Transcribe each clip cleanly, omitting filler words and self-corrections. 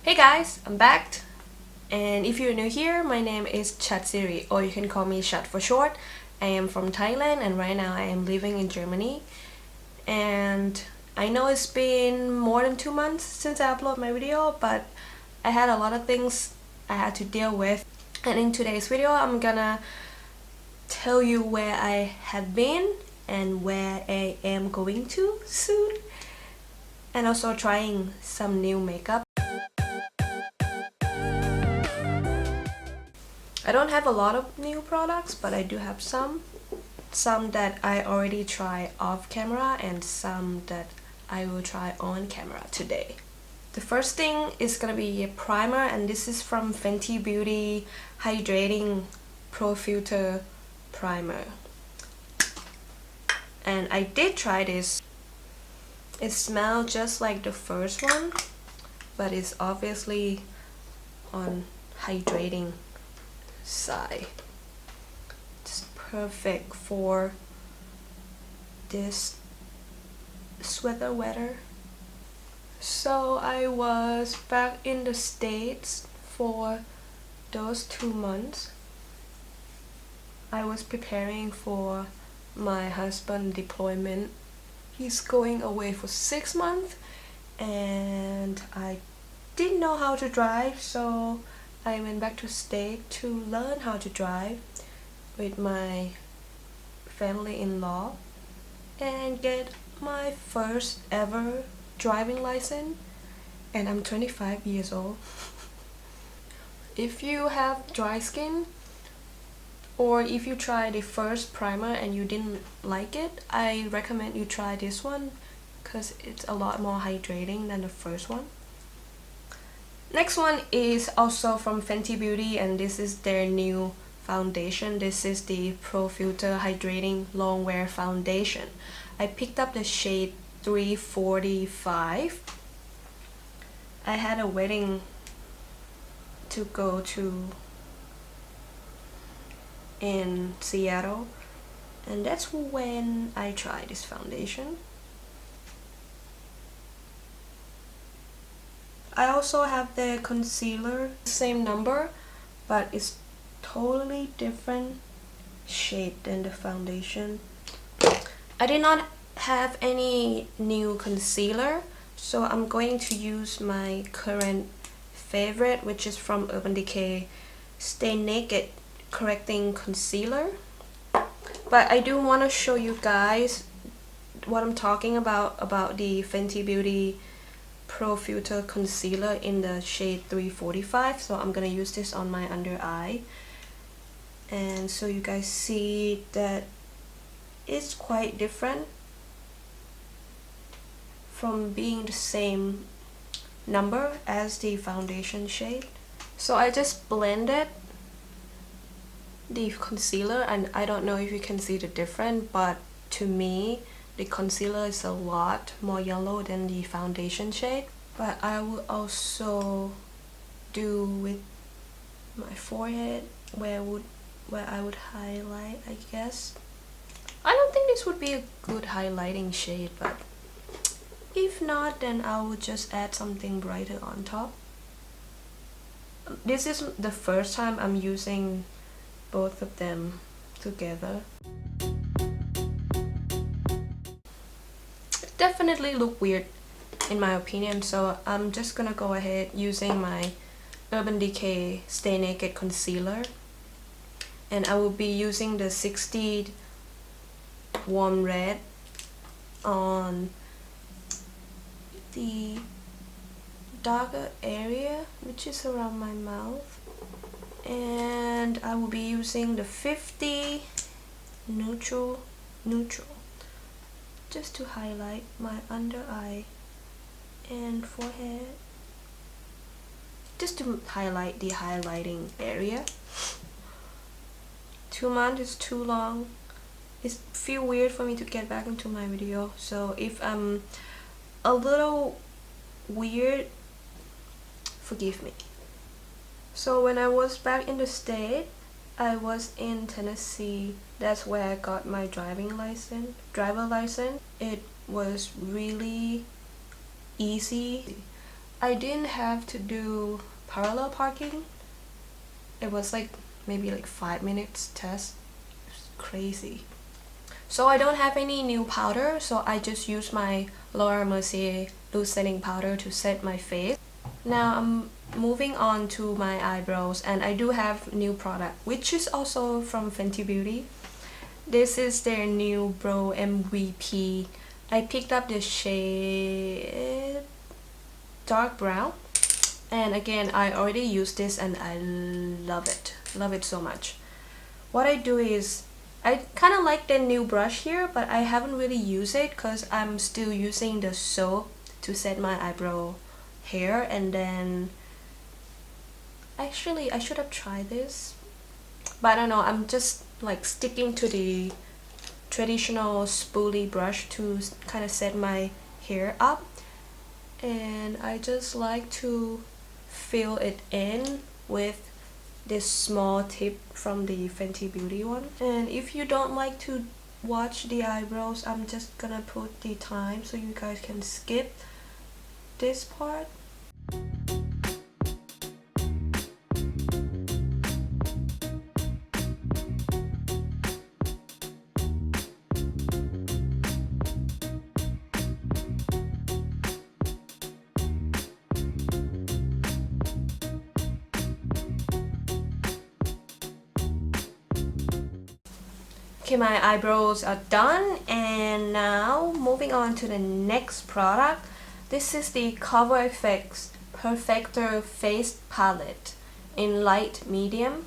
Hey guys, I'm back, and if you're new here, my name is Chat, or you can call me Chat for short. I am from Thailand and right now I am living in Germany, and I know it's been more than 2 months since I uploaded my video, but I had a lot of things I had to deal with, and in today's video I'm gonna tell you where I have been and where I am going to soon, and also trying some new makeup. I don't have a lot of new products, but I do have some that I already tried off camera and some that I will try on camera today. The first thing is gonna be a primer, and this is from Fenty Beauty Hydrating Pro Filt'r Primer. And I did try this. It smells just like the first one, but it's obviously on hydrating side. It's perfect for this sweater weather. So I was back in the States for those 2 months. I was preparing for my husband's deployment. He's going away for 6 months and I didn't know how to drive, so I went back to state to learn how to drive with my family-in-law and get my first ever driving license, and I'm 25 years old. If you have dry skin, or if you try the first primer and you didn't like it, I recommend you try this one because it's a lot more hydrating than the first one. Next one is also from Fenty Beauty, and this is their new foundation. This is the Pro Filt'r Hydrating Longwear Foundation. I picked up the shade 345. I had a wedding to go to in Seattle, and that's when I tried this foundation. I also have the concealer, same number, but it's totally different shade than the foundation. I did not have any new concealer, so I'm going to use my current favorite, which is from Urban Decay Stay Naked Correcting Concealer. But I do want to show you guys what I'm talking about the Fenty Beauty Pro Filt'r Concealer in the shade 345. So I'm gonna use this on my under eye, and so you guys see that it's quite different from being the same number as the foundation shade. So I just blended the concealer, and I don't know if you can see the difference, but to me the concealer is a lot more yellow than the foundation shade. But I will also do with my forehead where I would highlight, I guess. I don't think this would be a good highlighting shade, but if not, then I will just add something brighter on top. This is the first time I'm using both of them together. Definitely look weird in my opinion, so I'm just gonna go ahead using my Urban Decay Stay Naked Concealer, and I will be using the 60 Warm Red on the darker area, which is around my mouth, and I will be using the 50 neutral just to highlight my under eye and forehead, just to highlight the highlighting area. 2 months is too long. It feels weird for me to get back into my video, so if I'm a little weird, forgive me. So when I was back in the state, I was in Tennessee. That's where I got my driver license. It was really easy. I didn't have to do parallel parking. It was like maybe like 5 minutes test. It's crazy. So I don't have any new powder, so I just use my Laura Mercier loose setting powder to set my face. Now I'm moving on to my eyebrows, and I do have new product, which is also from Fenty Beauty. This is their new Brow MVP. I picked up the shade dark brown, and again I already used this and I love it so much. What I do is I kind of like the new brush here, but I haven't really used it because I'm still using the soap to set my eyebrow hair. And then actually I should have tried this, but I don't know, I'm just like sticking to the traditional spoolie brush to kind of set my hair up, and I just like to fill it in with this small tip from the Fenty Beauty one. And if you don't like to watch the eyebrows, I'm just gonna put the time so you guys can skip this part. Okay, my eyebrows are done, and now moving on to the next product. This is the Cover FX Perfector Face Palette in light medium.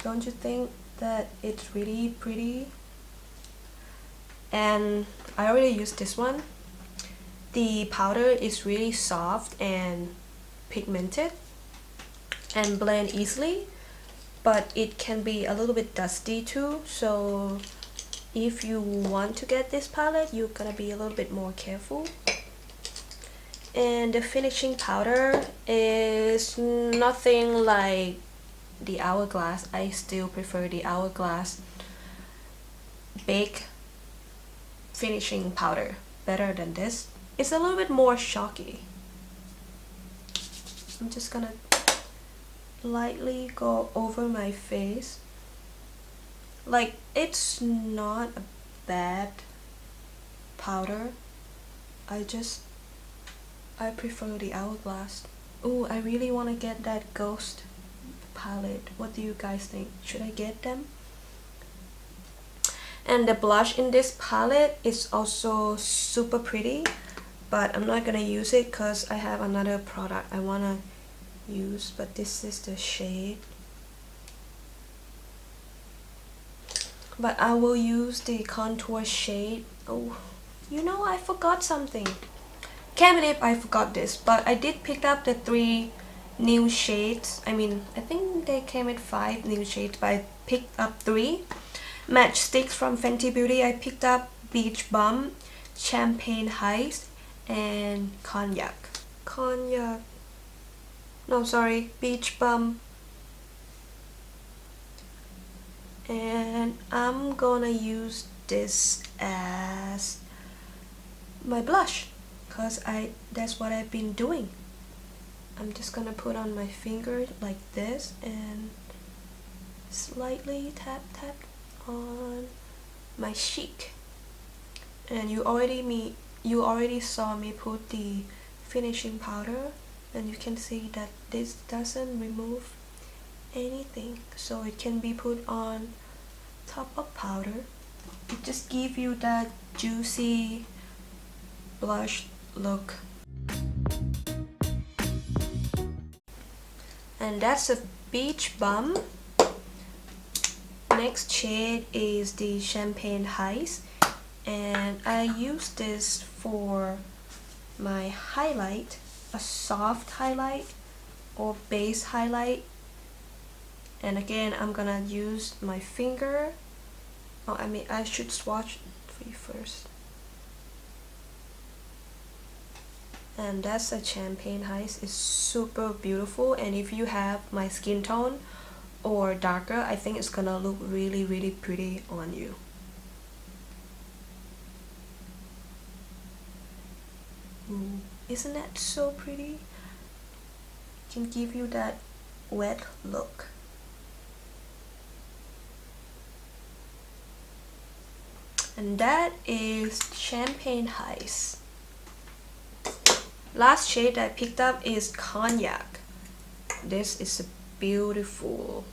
Don't you think that it's really pretty? And I already used this one. The powder is really soft and pigmented and blend easily, but it can be a little bit dusty too, so if you want to get this palette, you're gonna be a little bit more careful. And the finishing powder is nothing like the Hourglass. I still prefer the Hourglass Bake finishing powder better than this. It's a little bit more shocky. I'm just gonna lightly go over my face. Like, it's not a bad powder. I prefer the Hourglass. Oh, I really want to get that Ghost palette. What do you guys think? Should I get them? And the blush in this palette is also super pretty, but I'm not gonna use it because I have another product I wanna use, but this is the shade. But I will use the contour shade. Oh, you know, I forgot something. Can't believe I forgot this, but I did pick up the 3 new shades. I mean, I think they came with 5 new shades, but I picked up 3. Match Stix from Fenty Beauty. I picked up Beach Bum, Champaign Heist, and Cognac. No, sorry, Beach Bum. And I'm gonna use this as my blush, because that's what I've been doing. I'm just gonna put on my finger like this and slightly tap on my cheek. And you already saw me put the finishing powder, and you can see that this doesn't remove anything, so it can be put on top of powder. It just gives you that juicy blush look. And that's a Beach Bum. Next shade is the Champagne Heist, and I use this for my highlight, a soft highlight or base highlight. And again, I'm gonna use my finger. Oh, I mean, I should swatch for you first. And that's a Champagne Heist. It's super beautiful, and if you have my skin tone or darker, I think it's gonna look really, really pretty on you. Ooh. Isn't that so pretty? Can give you that wet look. And that is Champaign Heist. Last shade I picked up is Cognac. This is a beautiful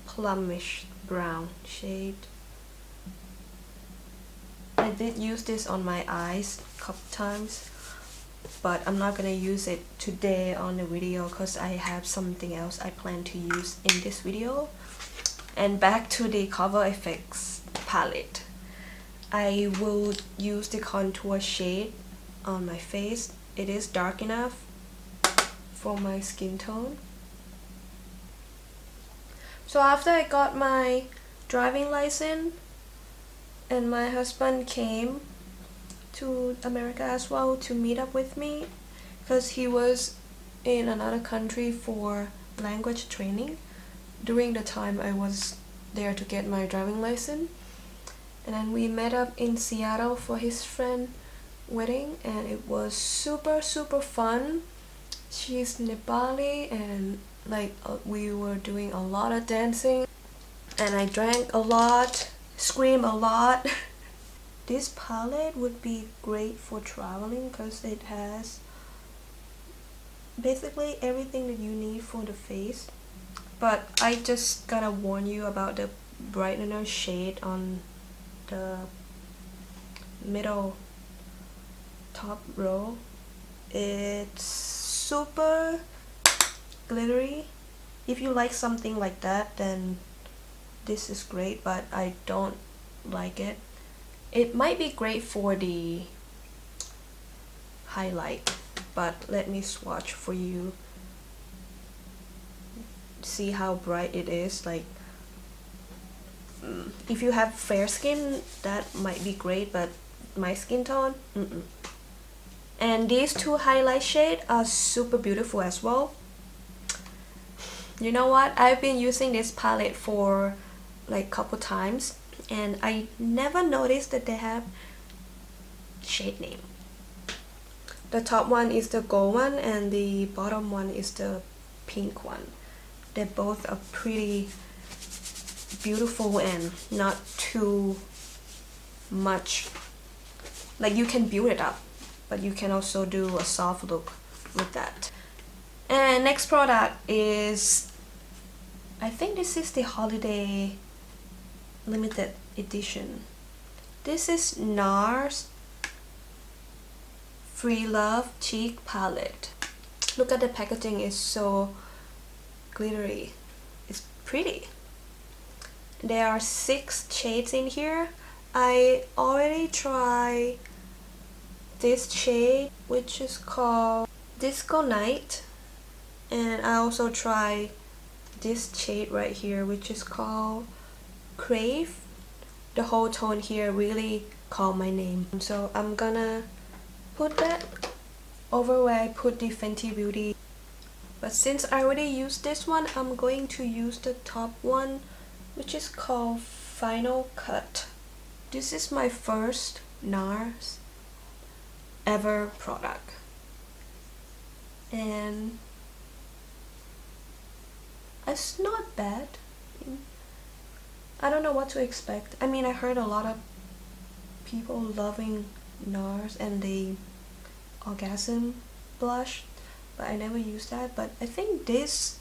plumish brown shade. I did use this on my eyes a couple times, but I'm not gonna use it today on the video because I have something else I plan to use in this video. And back to the Cover FX palette. I will use the contour shade on my face. It is dark enough for my skin tone. So after I got my driving license and my husband came to America as well to meet up with me because he was in another country for language training during the time I was there to get my driving license. And then we met up in Seattle for his friend wedding, and it was super fun. She's Nepali, and like we were doing a lot of dancing, and I drank a lot, screamed a lot. This palette would be great for traveling because it has basically everything that you need for the face. But I just gotta warn you about the brightener shade on the middle top row. It's super glittery. If you like something like that, then this is great, but I don't like it. It might be great for the highlight, but let me swatch for you. See how bright it is. Like if you have fair skin, that might be great, but my skin tone, And these two highlight shades are super beautiful as well. You know what? I've been using this palette for like a couple times, and I never noticed that they have shade name. The top one is the gold one, and the bottom one is the pink one. They both are pretty beautiful and not too much. Like you can build it up, but you can also do a soft look with that. And next product is, I think this is the holiday limited edition. This is NARS Free Love Cheek Palette. Look at the packaging, it's so glittery. It's pretty. There are 6 shades in here. I already tried this shade, which is called Disco Night, and I also tried this shade right here, which is called Crave. The whole tone here really called my name, so I'm gonna put that over where I put the Fenty Beauty. But since I already used this one, I'm going to use the top one, which is called Final Cut. This is my first NARS ever product, and it's not bad. I don't know what to expect. I mean, I heard a lot of people loving NARS and the Orgasm blush, but I never used that. But I think these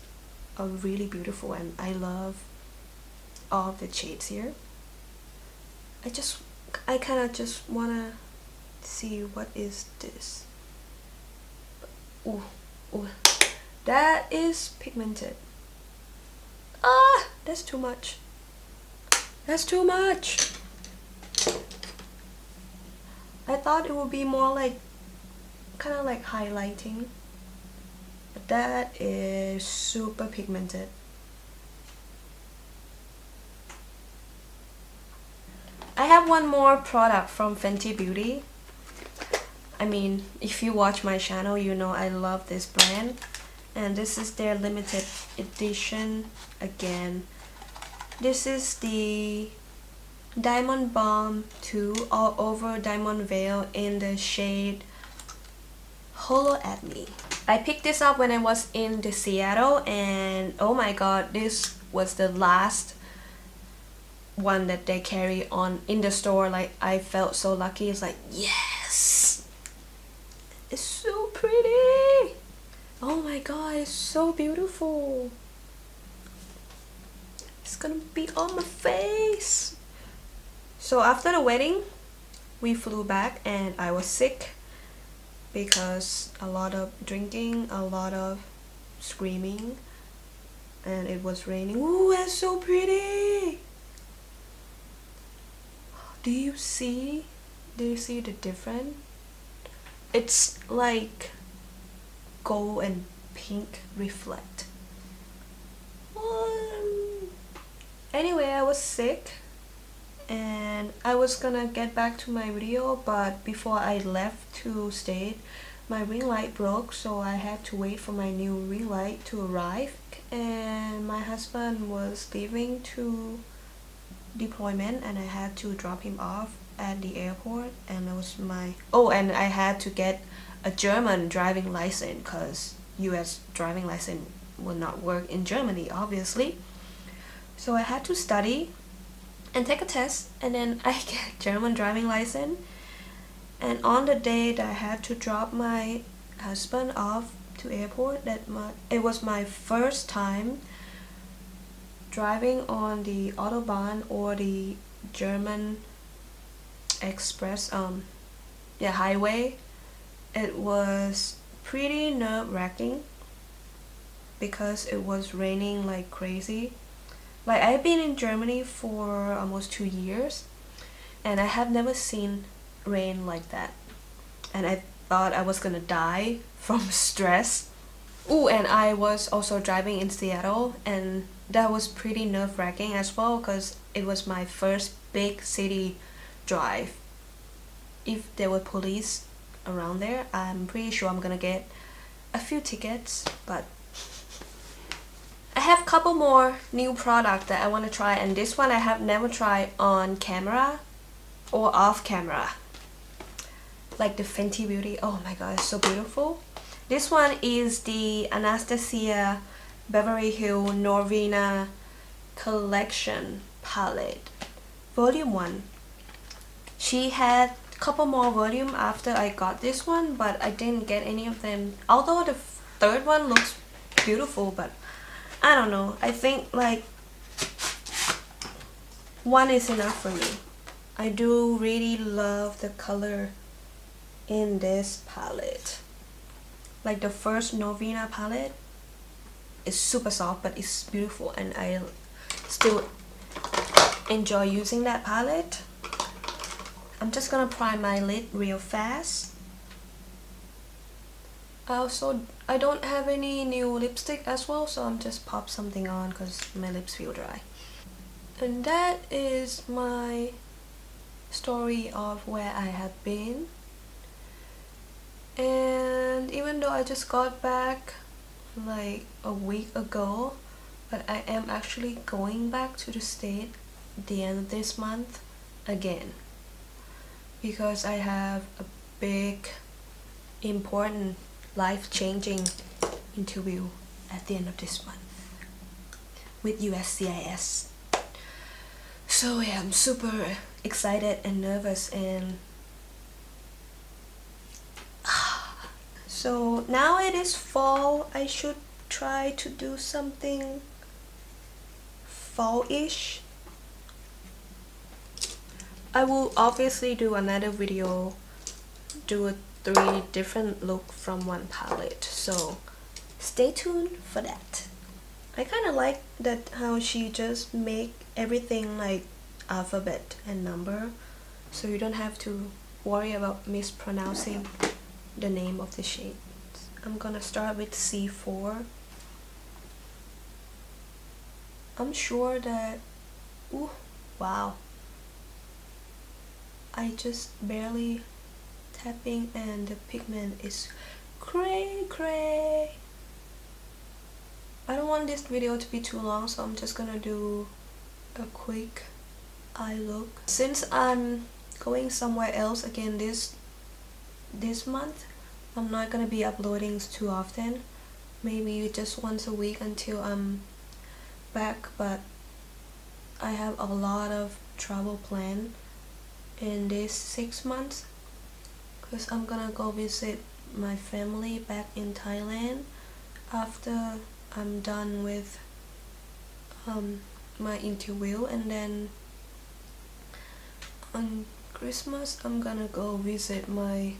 are really beautiful, and I love all of the shades here. I kind of just wanna see what is this. Ooh, that is pigmented. Ah, that's too much. That's too much. I thought it would be more like kind of like highlighting, but that is super pigmented. I have one more product from Fenty Beauty. I mean, if you watch my channel, you know I love this brand, and this is their limited edition again. This is the Diamond Bomb 2 All Over Diamond Veil in the shade Holo at me. I picked this up when I was in the Seattle, and oh my god, this was the last one that they carry on in the store. Like, I felt so lucky. It's like, yes, it's so pretty. Oh my god, it's so beautiful. It's gonna be on my face. So after the wedding, we flew back and I was sick because a lot of drinking, a lot of screaming, and it was raining. Ooh, that's so pretty. Do you see the difference? It's like gold and pink reflect. Anyway, I was sick and I was gonna get back to my video, but before I left to state, my ring light broke, so I had to wait for my new ring light to arrive, and my husband was leaving to deployment and I had to drop him off at the airport, and it was my and I had to get a German driving license because US driving license will not work in Germany, obviously. So I had to study and take a test, and then I get German driving license. And on the day that I had to drop my husband off to airport, it was my first time driving on the autobahn or the German express highway. It was pretty nerve-wracking because it was raining like crazy. Like, I've been in Germany for almost 2 years and I have never seen rain like that, and I thought I was gonna die from stress. Ooh, and I was also driving in Seattle, and that was pretty nerve-wracking as well because it was my first big city drive. If there were police around there, I'm pretty sure I'm gonna get a few tickets. But I have a couple more new products that I want to try, and this one I have never tried on camera or off camera, like the Fenty Beauty. Oh my god, it's so beautiful. This one is the Anastasia Beverly Hills Norvina Collection Palette Volume 1. She had a couple more volume after I got this one, but I didn't get any of them. Although the third one looks beautiful, but I don't know. I think like one is enough for me. I do really love the color in this palette. Like the first Norvina palette is super soft, but it's beautiful, and I still enjoy using that palette. I'm just gonna prime my lid real fast. I don't have any new lipstick as well, so I'm just pop something on because my lips feel dry. And that is my story of where I have been. And even though I just got back like a week ago, but I am actually going back to the state at the end of this month again, because I have a big, important, life-changing interview at the end of this month with USCIS. So yeah, I'm super excited and nervous, and so now it is fall. I should try to do something fall-ish. I will obviously do another video, do a 3 different look from one palette, so stay tuned for that. I kind of like that how she just make everything like alphabet and number, so you don't have to worry about mispronouncing the name of the shades. I'm gonna start with C4. I'm sure that, ooh, wow, I just barely tapping and the pigment is cray. I don't want this video to be too long, so I'm just gonna do a quick eye look. Since I'm going somewhere else again this month, I'm not gonna be uploading too often, maybe just once a week until I'm back, but I have a lot of travel planned in this 6 months because I'm gonna go visit my family back in Thailand after I'm done with my interview, and then on Christmas I'm gonna go visit my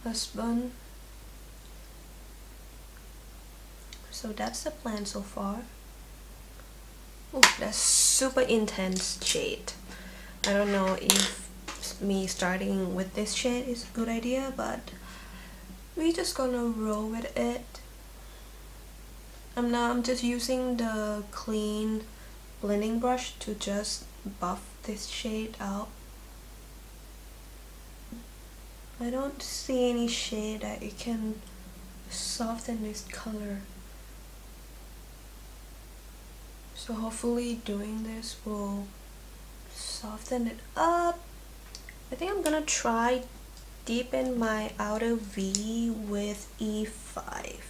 husband. So that's the plan so far. Oh, that's super intense shade. I don't know if me starting with this shade is a good idea, but we're just gonna roll with it. I'm just using the clean blending brush to just buff this shade out. I don't see any shade that it can soften this color. So hopefully doing this will soften it up. I think I'm gonna try deepen my outer V with E5.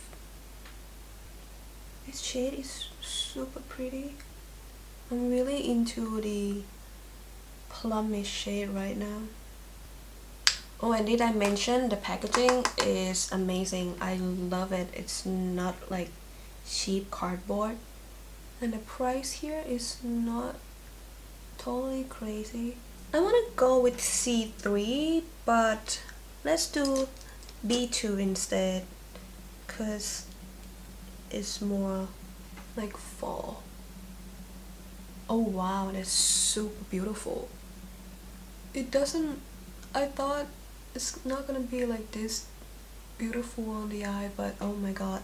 This shade is super pretty. I'm really into the plumish shade right now. Oh, and did I mention the packaging is amazing. I love it. It's not like cheap cardboard. And the price here is not totally crazy. I want to go with C3, but let's do B2 instead because it's more like fall. Oh wow, that's super beautiful. It doesn't, I thought it's not gonna be like this beautiful on the eye, but oh my god,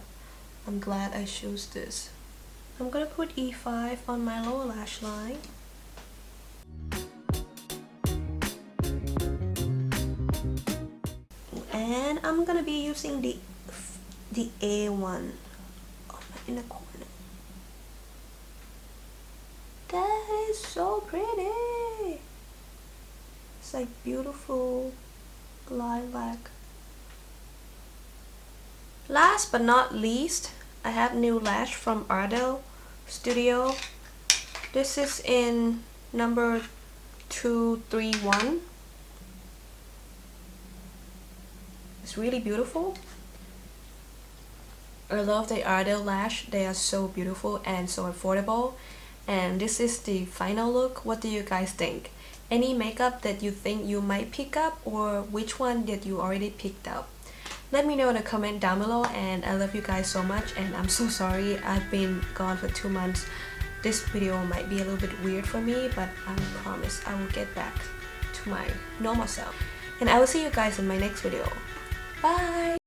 I'm glad I chose this. I'm gonna put E5 on my lower lash line. And I'm gonna be using the A1 in the corner. That is so pretty. It's like beautiful lilac. Last but not least, I have new lash from Ardell Studio. This is in number 231. It's really beautiful. I love the Ardell lash. They are so beautiful and so affordable. And this is the final look. What do you guys think? Any makeup that you think you might pick up, or which one that you already picked up? Let me know in a comment down below, and I love you guys so much, and I'm so sorry I've been gone for 2 months. This video might be a little bit weird for me, but I promise I will get back to my normal self. And I will see you guys in my next video. Bye!